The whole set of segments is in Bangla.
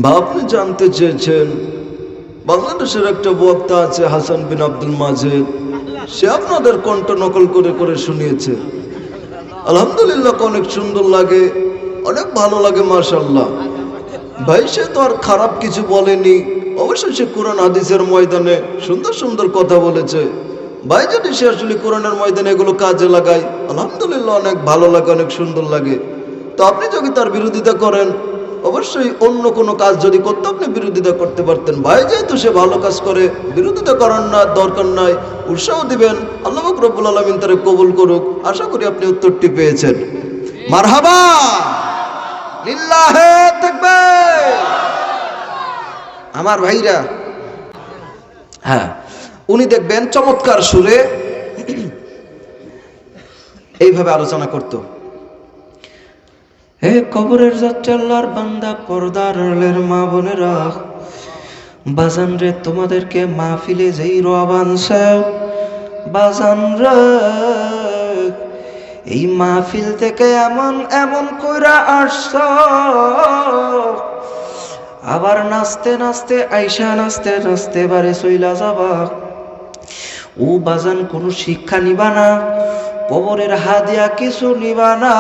বা আপনি জানতে চেয়েছেন বাংলাদেশের একটা বক্তা আছে হাসান বিন আব্দুল মাজেদ, সে আপনাদের কণ্ঠ নকল করে করে শুনিয়েছে। আলহামদুলিল্লাহ, অনেক সুন্দর লাগে, অনেক ভালো লাগে, মাশাআল্লাহ। ভাই সে তো আর খারাপ কিছু বলেনি, অবশ্যই সে কোরআন হাদিসের ময়দানে সুন্দর সুন্দর কথা বলেছে। ভাই যদি সে আসলে কোরআনের ময়দানে এগুলো কাজে লাগায়, আলহামদুলিল্লাহ অনেক ভালো লাগে, অনেক সুন্দর লাগে। তো আপনি যদি তার বিরোধিতা করেন, অবশ্যই অন্য কোনো কাজ যদি করতে আপনি বিরোধিতা করতে পারতেন। ভাই যেহেতু সে ভালো কাজ করে, বিরোধিতা করার না দরকার নাই, উৎসাহ দিবেন। আল্লাহ পাক রব্বুল আলামিন তারে কবুল করুক। আশা করি আপনি উত্তরটি পেয়েছেন। মারহাবা, লিল্লাহে তাকবীর। আমার ভাইরা, হ্যাঁ, উনি দেখবেন চমৎকার সুরে এইভাবে আলোচনা করত। হে কবরের যাত্রী আল্লাহর বান্দা, পর্দার আড়ালের মা বোনেরা, বাজান রে, তোমাদেরকে মাহফিলে যেই রওয়ান চাও, বাজান রে, এই মাহফিল থেকে এমন এমন কইরা আসছ, আবার নাচতে নাচতে আইসা নাচতে নাচতে বারে চইলা যাবা। ও বাজান, কোনো শিক্ষা নিবা না, কবরের হাদিয়া কিছু নিবা না,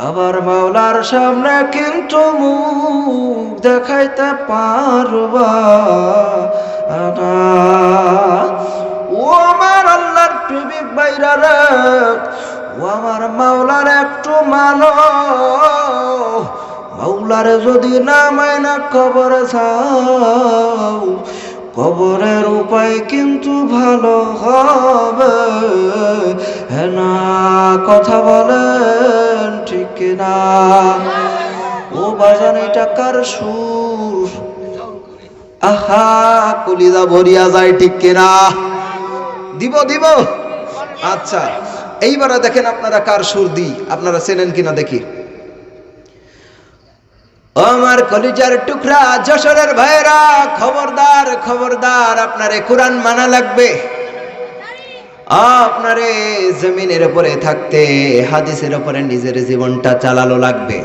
আবার মাওলার সামনে কিন্তু মুখ দেখাইতে পারবা না। ও আমার আল্লাহর প্রেমিক বাইরা রে, ও আমার মাওলার একটু মানো। মাওলারে যদি না মাইনা কবরে যাও, কবরের উপায় কিন্তু ভালো হবে না। কথা বলেন ঠিক কিনা? ও বাজান, এটা কার সুর? আহা, কলিজা ভরিয়া যায়, ঠিক কিনা? দিব দিব। আচ্ছা, এইবারে দেখেন আপনারা কার সুর দিই, আপনারা চেনেন কিনা দেখি। আমার কলিজার টুকরা যশোরের ভাইরা, খবরদার খবরদার, আপনারে কোরআন মানা লাগবে। আপনারে জমিনের উপরে থাকতে হাদিসের উপরে নিজের জীবনটা চালানো লাগবে।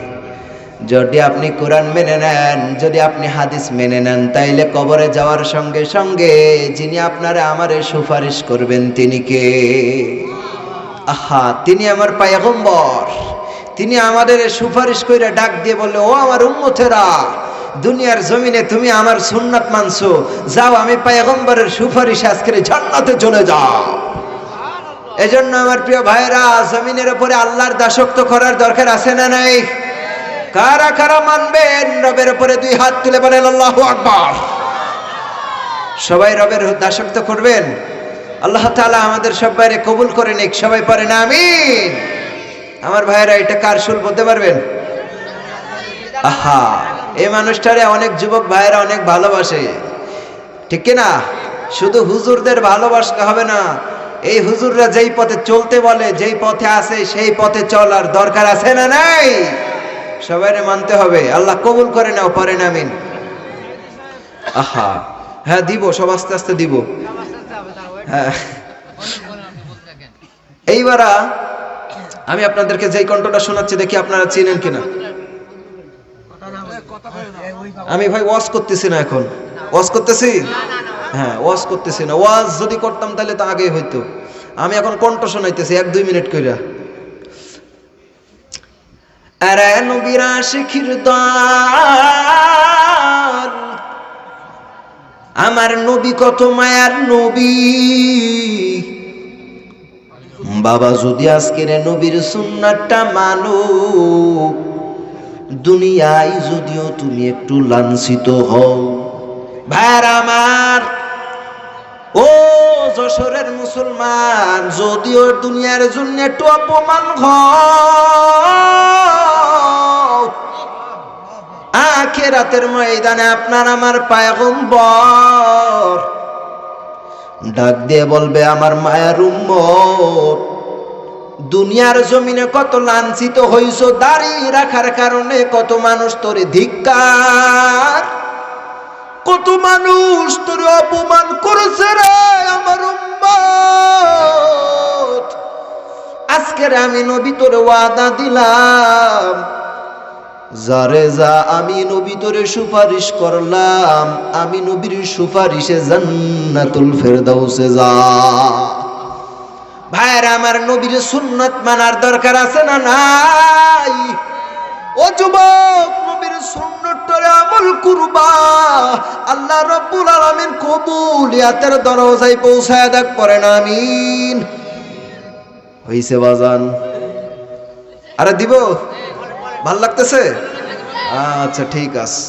যদি আপনি কোরআন মেনে নেন, যদি আপনি হাদিস মেনে নেন, তাইলে কবরে যাওয়ার সঙ্গে সঙ্গে যিনি আপনারে আমারে সুপারিশ করবেন তিনি কে? আহা, তিনি আমার পয়গম্বর। তিনি আমাদের সুপারিশ কইরা ডাক দিয়ে বললে, ও আমার উম্মতেরা, দুনিয়ার জমিনে তুমি আমার সুন্নাত মানছো, যাও আমি পয়গম্বরের সুপারিশ আজকে জান্নাতে চলে যাও। এজন্য আমার প্রিয় ভাইরা, জমিনের উপরে আল্লাহর দাসত্ব করার দরকার আছে না নাই? কারা কারা মানবেন রবের উপরে দুই হাত তুলে বলেন আল্লাহু আকবার। সবাই রবের দাসত্ব করবেন। আল্লাহ তাআলা আমাদের সবাইকে কবুল করে নিক। সবাই পড়েন আমিন। আমার ভাইরা, এটা কার সুর বলতে পারবেন? আহা, এই মানুষটারে অনেক যুবক ভাইরা অনেক ভালোবাসে, ঠিক না? শুধু হুজুরদের ভালোবাসতে হবে না, এই হুজুররা যেই পথে চলতে বলে, যেই পথে আছে সেই পথে চলার দরকার আছে না নাই? সবাইরে মানতে হবে। আল্লাহ কবুল করে নাও, পড়েন আমিন। আহা, হ্যাঁ দিব, সব আস্তে আস্তে দিব। হ্যাঁ, এইবার আমি আপনাদেরকে যেই কণ্ঠটা শোনাচ্ছি, দেখি আপনারা চিনেন কিনা। আমি ভাই ওয়াজ করতেছি না, এখন ওয়াজ করতেছি? হ্যাঁ, ওয়াজ করতেছি না। ওয়াজ যদি করতাম তাহলে তো আগেই হইতো। আমি এখন কণ্ঠ শোনাইতেছি 1-2 মিনিট কইরা। আরে নবীর আশিকির দল, আমার নবী কত মায়ার নবী। বাবা, যদি আজকের নবীর সুন্নাতটা মানো, দুনিয়ায় যদিও তুমি একটু লাঞ্ছিত হও, ভাইরা আমার, ও যশোরের মুসলমান, যদিও দুনিয়ার জন্য একটু অপমান হও, আখিরাতের ময়দানে আপনার আমার পয়গম্বর ডাক দিয়ে বলবে, আমার মায়ের উম্মত, দুনিয়ার জমিনে কত লাঞ্ছিত হইছো, দাড়ি রাখার কারণে কত মানুষ তোরে ধিক্কার, কত মানুষ তোরে অপমান করেছে রে আমার উম্মত। আজকের আমি নবী তোরে ওয়াদা দিলাম, যারে যা আমি নবী তোরে সুপারিশ করলাম, আমি নবীর সুপারিশে জান্নাতুল ফেরদাউসে যা। ভাইরা আমার, নবীর সুন্নাত মানার দরকার আছে না নাই? ও যুবক, নবীর সুন্নতরে আমল করবা, আল্লাহ রাব্বুল আলামিন কবুলিয়াতের দরজায় পৌঁছায় দেখ, পড়েন আমিন। হইছে বাজান? আরে দিব? ভাল লাগতেছে? আচ্ছা ঠিক আছে,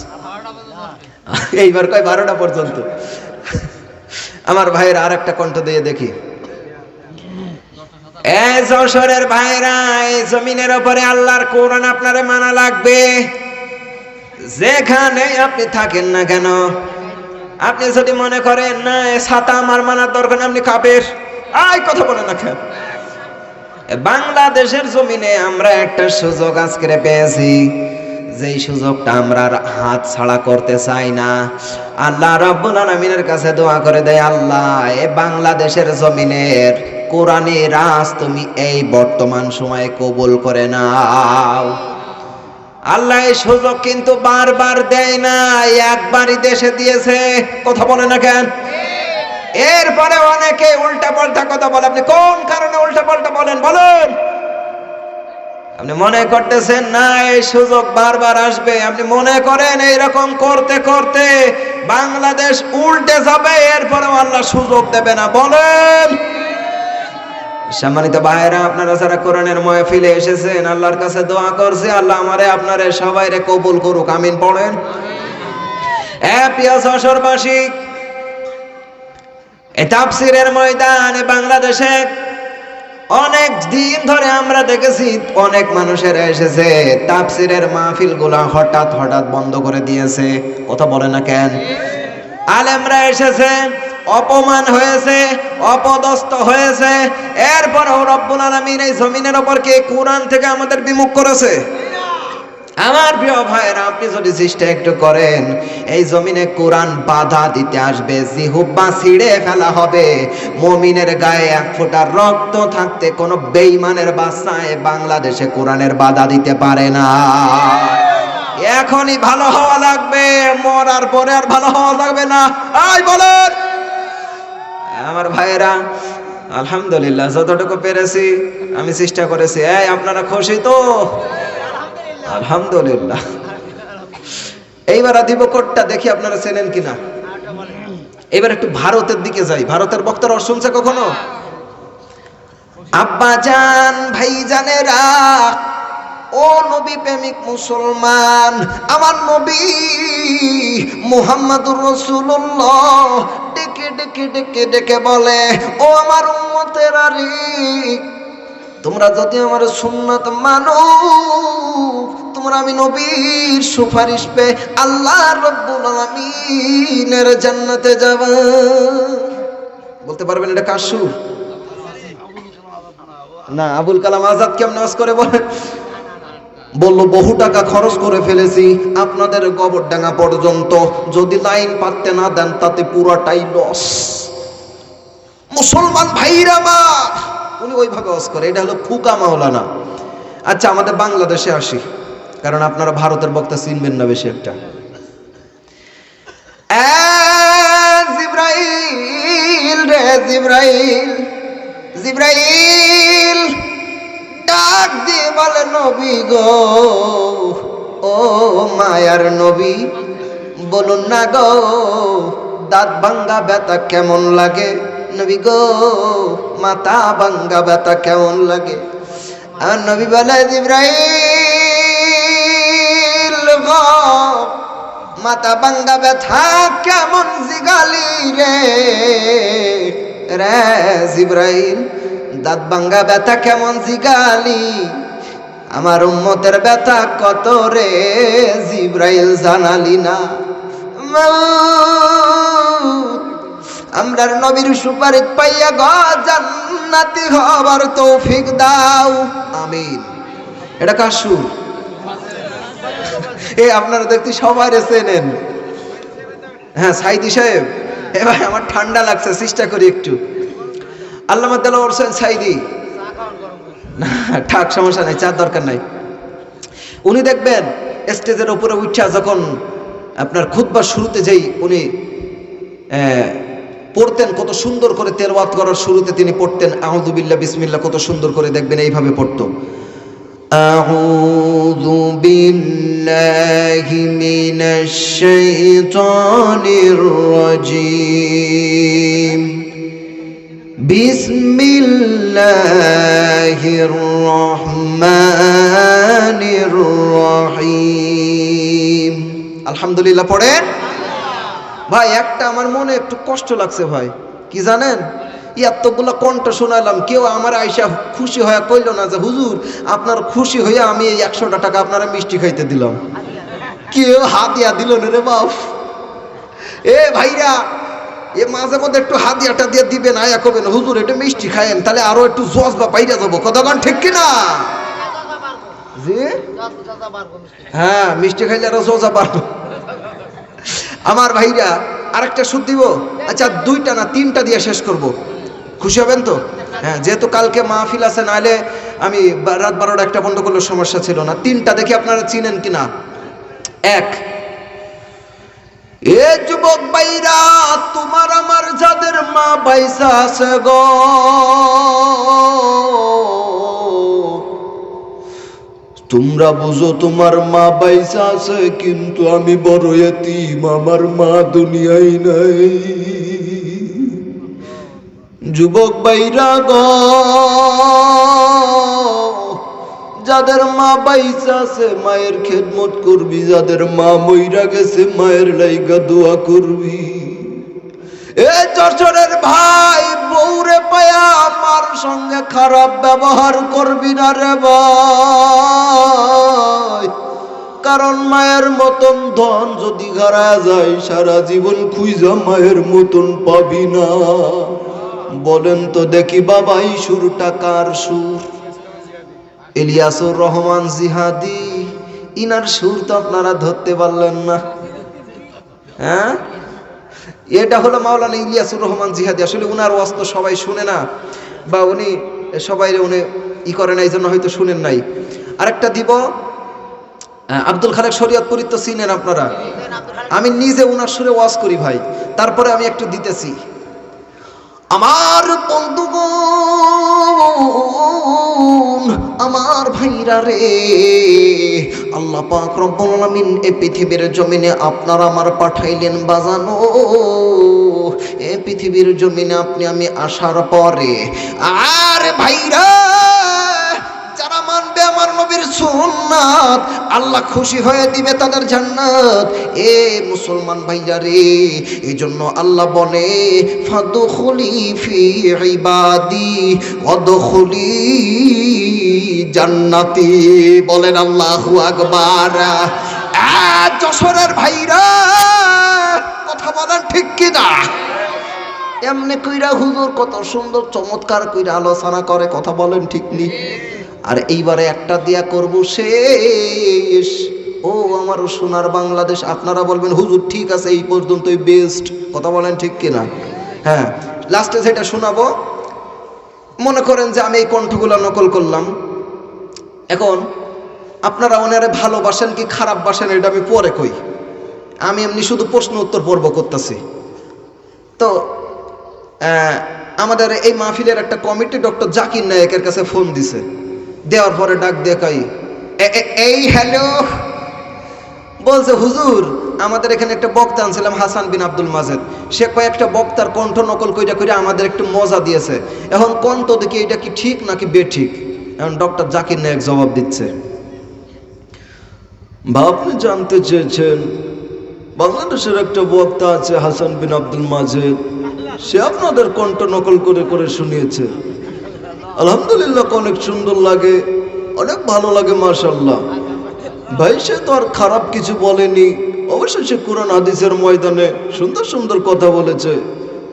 এইবার কয় 12টা পর্যন্ত। আমার ভাইয়ের আর একটা কণ্ঠ দিয়ে দেখি। এই যশোরের ভাইরা, এই জমিনের উপরে আল্লাহর কোরআন আপনারে মানা লাগবে, যেখানে আপনি থাকেন না কেন। আপনি যদি মনে করেন না ছাতা আমার মানার দরকার, আপনি কাফের, আই কথা বলে না কেন? বাংলাদেশের জমিনে আমরা একটা সুযোগ আজকে পেয়েছি, যেই সুযোগটা আমরা হাত ছাড়া করতে চাই না। আল্লাহ রাব্বুল আলামিনের কাছে দোয়া করে দেয়, আল্লাহ এ বাংলাদেশের জমিনের কোরআনে রাজ তুমি এই বর্তমান সময়ে কবুল করে নাও। আল্লাহ এই সুযোগ কিন্তু বারবার দেয় না, একবারই দেশে দিয়েছে, কথা বলে না কেন? এরপরে অনেকে উল্টা পাল্টা কথা বলে। আপনি কোন কারণে উল্টা পাল্টা বলেন বলেন? আপনি মনে করতেছেন না এই সুযোগ বারবার আসবে, আপনি মনে করেন এইরকম করতে করতে বাংলাদেশ উল্টে যাবে, এরপরেও আল্লাহ সুযোগ দেবে না, বলেন? সম্মানিত ভাইরা, আপনারা যারা কোরআনের মাহফিলে এসেছেন, আল্লাহর কাছে দোয়া করছি, আল্লাহ আমারে আপনারে সবাইরে কবুল করুক, আমিন পড়েন। প্রিয় যশোরবাসী, এই তাফসীরের ময়দানে বাংলাদেশে অনেক দিন ধরে আমরা দেখেছি অনেক মানুষেরা এসেছে, তাফসীরের মাহফিলগুলো হঠাৎ হঠাৎ বন্ধ করে দিয়েছে, কথা বলে না কেন? আলেমরা এসেছে, অপমান হয়েছে, অপদস্থ হয়েছে, এরপরও রব্বুল আলামিন এই জমিনের উপর কে কোরআন থেকে আমাদের বিমুখ করেছে? আমার প্রিয় ভাইরা, আপনি যদি চেষ্টা একটু করেন, এই জমিনে কোরআন বাধা দিতে আসবে, জিহুব্বা ছিঁড়ে ফেলা হবে। মুমিনের গায়ে এক ফোঁটা রক্ত থাকতে কোনো বেঈমানের বাচ্চায় বাংলাদেশে কোরআনের বাধা দিতে পারে না। এখনই ভালো হওয়া লাগবে, মরার পরে আর ভালো হওয়া লাগবে না। আই বলেন আমার ভাইরা, আলহামদুলিল্লাহ যতটুকু পেরেছি আমি চেষ্টা করেছি। এই আপনারা খুশি তো? আলহামদুলিল্লাহ। এইবার দিব কোটটা দেখি আপনারা চেনেন কিনা। এবার একটু ভারতের দিকে যাই। ভারতের বক্তারা শুনছে কখনো? আব্বা জান, ভাই জানেরা, ও নবী প্রেমিক মুসলমান, আমার নবী মুহাম্মদুর রাসূলুল্লাহ ডেকে ডেকে ডেকে ডেকে বলে, ও আমার উম্মতেরা রে, তোমরা যদি আমার সুন্নাত মানো, তোমরা আমি নবীর সুপারিশ পে আল্লাহ রাব্বুল আলামিনের জান্নাতে যাবে। বলতে পারবেন এটা কার সুর? না, আবুল কালাম আজাদ কেমন নামাজ করে বলে? বললো বহু টাকা খরচ করে ফেলেছি আপনাদের গোবরডাঙ্গা পর্যন্ত, যদি লাইন পাততে না দেন তাতে পুরাটাই লস। মুসলমান ভাইরা আমার, উনি ওইভাবে ওয়াজ করে। এটা হলো ফুকা মাওলানা। আচ্ছা, আমাদের বাংলাদেশে আসি, কারণ আপনারা ভারতের বক্তা চিনবেন না বেশি একটা। জিব্রাইল রে জিব্রাইল, জিব্রাইল ডাক দিয়ে বলে, নবী গো, ও মায়ার নবী, বলুন না গো, দাঁত ভাঙ্গা ব্যথা কেমন লাগে? নবী গো, মাথা ভাঙ্গা ব্যথা কেমন লাগে? আর নবী বলে, জিব্রাইল গো, মাথা ভাঙ্গা ব্যথা কেমন জিগালি রে? রে জিব্রাইল, দাঁত ভাঙ্গা ব্যথা কেমন জিগালি? আমার উম্মতের ব্যথা কত রে জিব্রাইল জানালি না? আমরার নবীর সুপারিশ পাইয়া গো জান্নাতি হবার তৌফিক দাও, আমিন। এটা কার সুর? এই আপনারা দেখতে সবাই চেনেন। হ্যাঁ, সাইদি সাহেব। এবার আমার ঠান্ডা লাগছে, চেষ্টা করি একটু। আল্লামা দেলোয়ার হোসেন সাইদি, না থাক, সমস্যা নাই, চার দরকার নাই। উনি দেখবেন স্টেজের উপরে উঠা যখন আপনার খুতবার শুরুতে যেই উনি পড়তেন, কত সুন্দর করে তেলাওয়াত করার শুরুতে তিনি পড়তেন আউযু বিল্লাহ বিসমিল্লাহ, কত সুন্দর করে দেখবেন এইভাবে পড়তো, আউযু বিল্লাহি মিনাশ শাইতানির রাজীম, বিসমিল্লাহির রহমানির রহিম। আলহামদুলিল্লাহ পড়েন ভাই। একটা আমার মনে একটু কষ্ট লাগছে ভাই, কি জানেন, এতগুলা কণ্ঠ শোনালাম, কেউ আমার আয়সা খুশি হয়ে কইল না যে হুজুর আপনার খুশি হয়ে আমি এই 100টা টাকা আপনারা মিষ্টি খাইতে দিলাম। কেউ হাতিয়া দিল না রে বাপ। এ ভাইরা, এ মাঝে মধ্যে একটু হাতিয়াটা দিয়ে দিবেন, আয়া করবেন হুজুর একটু মিষ্টি খায়েন, তাহলে আরো একটু জজ বা পাইরা যাবো। কথা গান ঠিক কিনা? জি হ্যাঁ, মিষ্টি খাইলে আরো জজা পারবো। আমার ভাইরা আরেকটা সুদ দিব, আচ্ছা 2টা না 3টা দিয়ে শেষ করব, খুশি হবেন তো? হ্যাঁ, যেহেতু কালকে মাহফিল আছে, নাহলে আমি রাত 12টা 1টা বন্ধ করলে সমস্যা ছিল না। 3টা দেখি আপনারা চিনেন কিনা। 1, এ যুবক ভাইরা, তোমার আমার যাদের মা বাইসা আছে গো, তোমরা বুঝো তোমার মা বাইসা আছে, কিন্তু আমি বড় এতিম, আমার মা দুনিয়ায় নাই। যুবক ভাইরা গো, যাদের মা বাইসা আছে মায়ের খেদমত করবি, যাদের মা মইরা গেছে মায়ের লাইগা দোয়া করবি। এ চরচরের ভাই, বউরে পায়া আমার সঙ্গে খারাপ ব্যবহার করবি না রে ভাই, কারণ মায়ের মতন ধন যদি হারায় যায় সারা জীবন খুঁজা মায়ের মতন পাবি না। বলেন তো দেখি বাবা, এই সুরটা কার সুর? ইলিয়াসুর রহমান জিহাদি, ইনার সুর তো আপনারা ধরতে পারলেন না। হ্যাঁ, এটা হলো মাওলানা ইলিয়াসুর রহমান জিহাদি। আসলে উনার ওয়াজ তো সবাই শুনে না, বা উনি সবাই উনি করে না, এই জন্য হয়তো শুনেন নাই। আরেকটা দিব, আব্দুল খালেক শরীয়তপুরী তো চিনেন আপনারা, আমি নিজে উনার সুরে ওয়াজ করি ভাই, তারপরে আমি একটু দিতেছি। আমার বন্ধুগণ, আমার ভাইরা রে, আল্লাহ পাক রব্বুল আলামিন এই পৃথিবীর জমিনে আপনার আমার পাঠাইলেন বাজানো। এই পৃথিবীর জমিনে আপনি আমি আসার পরে, আর ভাইরা যারা মানবে আমার নবীর সুন্নাত, আল্লাহ খুশি হয়ে দিবে তাদের জান্নাত। এ মুসলমান ভাইরা রে, এই জন্য আল্লাহ বলে ফাদখুলি ফি ইবাদি ওয়াদখুলি জান্নাতি। বলেন আল্লাহু আকবার। যশোরের ভাইরা, কথা বলেন ঠিক কিনা? এমনি কইরা হুজুর কত সুন্দর চমৎকার কইরা আলোচনা করে, কথা বলেন ঠিক নি? আর এইবারে একটা দিয়া করব শেষ। ও আমার সোনার বাংলাদেশ, আপনারা বলবেন হুজুর ঠিক আছে এই পর্যন্তই বেস্ট, কথা বলেন ঠিক কিনা? হ্যাঁ, লাস্টে যেটা শোনাবো, মনে করেন যে আমি এই কণ্ঠগুলো নকল করলাম। এখন আপনারা ওনারে ভালোবাসেন কি খারাপ বাসেন এটা আমি পরে কই, আমি এমনি শুধু প্রশ্ন উত্তর পর্ব করতেছি। তো আমাদের এই মাহফিলের একটা কমিটি ডক্টর জাকির নায়েকের কাছে ফোন দিছে, দেওয়ার পরে ডাক দিয়ে কই, এই হ্যালো, বলছে হুজুর আমাদের এখানে একটা বক্তা আনছিলাম হাসান বিন আব্দুল মাজেদ, সে কয়েকটা বক্তার কণ্ঠ নকল কইরা কইরা আমাদের একটু মজা দিয়েছে, এখন কণ্ঠ দেখি এটা কি ঠিক নাকি বেঠিক। এখন ডক্টর জাকির নায়েক জবাব দিচ্ছে, আপনি জানতে চেয়েছেন বাংলাদেশের একটা বক্তা আছে হাসান বিন আব্দুল মাজেদ, সে আপনাদের কণ্ঠ নকল করে করে শুনিয়েছে। আলহামদুলিল্লাহ, অনেক সুন্দর লাগে, অনেক ভালো লাগে, মাশাআল্লাহ। ভাই সে তো আর খারাপ কিছু বলেনি, অবশ্যই সে কোরআন হাদিসের ময়দানে সুন্দর সুন্দর কথা বলেছে।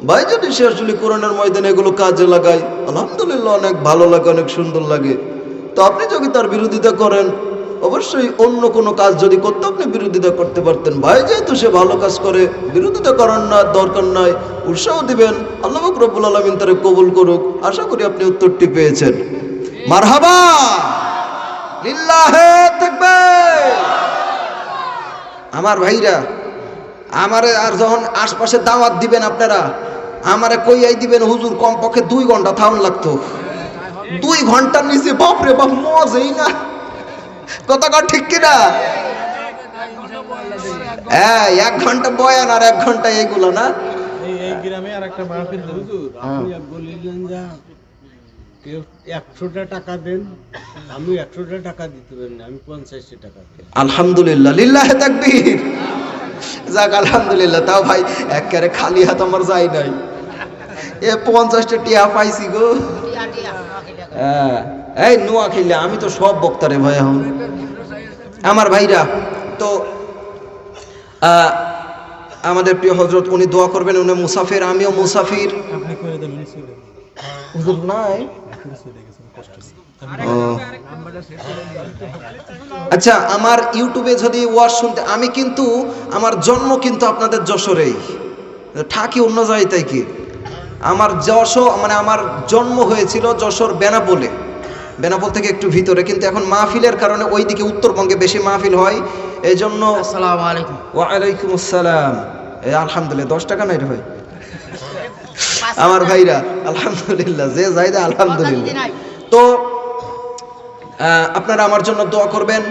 ভাই যদি সে আসলে কোরআনের ময়দানে এগুলো কাজে লাগায়, আলহামদুলিল্লাহ অনেক ভালো লাগে, অনেক সুন্দর লাগে। তো আপনি যদি তার বিরোধিতা করেন, অবশ্যই অন্য কোনো কাজ যদি করতে আপনি বিরোধিতা করতে পারতেন। ভাই যেহেতু সে ভালো কাজ করে, বিরোধিতা করার না দরকার নাই, উৎসাহ দিবেন। আল্লাহ পাক রব্বুল আলামিন তারে কবুল করুক। আশা করি আপনি উত্তরটি পেয়েছেন। মারহাবা, লিল্লাহে তাকবীর। আমার ভাইরা, আমারে আর যখন আশপাশে দাওয়াত দিবেন আপনারা, আমারে কইয়াই দিবেন হুজুর কমপক্ষে 2 ঘন্টা থাউন লাগতো। 2 ঘন্টার নিচে বাপরে বাপ মজেই না, কথা কর ঠিক কিনা? হ্যাঁ, 1 ঘন্টা বয়ান আর 1 ঘন্টা এইগুলো না। এই গ্রামে আর একটা মাহফিল হুজুর, আপনি বলিলেন যে কেউ 100টা টাকা দেন, আমি 100টা টাকা দিতে পারি না, আমি 50টা টাকা দিই। আলহামদুলিল্লাহ, লিল্লাহে তাকবীর। যাক আলহামদুলিল্লাহ, তাও ভাই একেবারে খালি হাত আমার যাই নাই, এ 50টা টিয়া পাইছি গো। হ্যাঁ, এই নোয়া খেলে আমি তো সব বক্তারে ভাই এখন আমার ভাইরা। তো আমাদের প্রিয় হযরত উনি দোয়া করবেন, উনি মুসাফির, আমিও মুসাফির। আপনি করে দেন হুজুর নাই। ও আচ্ছা, আমার ইউটিউবে যদি ওয়াজ শুনতে, আমি কিন্তু আমার জন্ম কিন্তু আপনাদের যশোরেই, থাকি অন্য জায়গায়, তাই কি আমার যশোর মানে আমার জন্ম হয়েছিল যশোর বেনাপোলে, বেনাপোল থেকে একটু ভিতরে, কিন্তু এখন মাহফিলের কারণে ওইদিকে উত্তরবঙ্গে বেশি মাহফিল হয়, এই জন্য। আসসালামু আলাইকুম। ওয়ালাইকুম আসসালাম। আলহামদুলিল্লাহ, 10 টাকা নাই রে ভাই আমার ভাইরা, আলহামদুলিল্লাহ, যে যাই দে আলহামদুলিল্লাহ। তো আপনারা আমার জন্য দোয়া করবেন,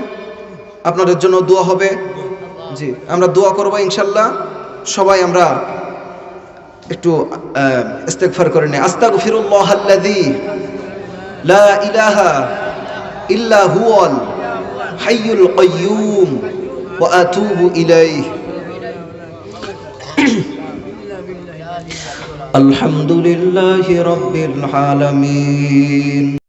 আপনাদের জন্য দোয়া হবে। জি, আমরা দোয়া করবো ইনশাল্লাহ। সবাই আমরা একটু ইস্তেগফার করে নিই। আস্তাগফিরুল্লাহাল্লাযী লা ইলাহা ইল্লা হুয়াল হাইয়ুল কাইয়্যুম ওয়া আতুবু ইলাইহি। আলহামদুলিল্লাহি রাব্বিল আলামিন।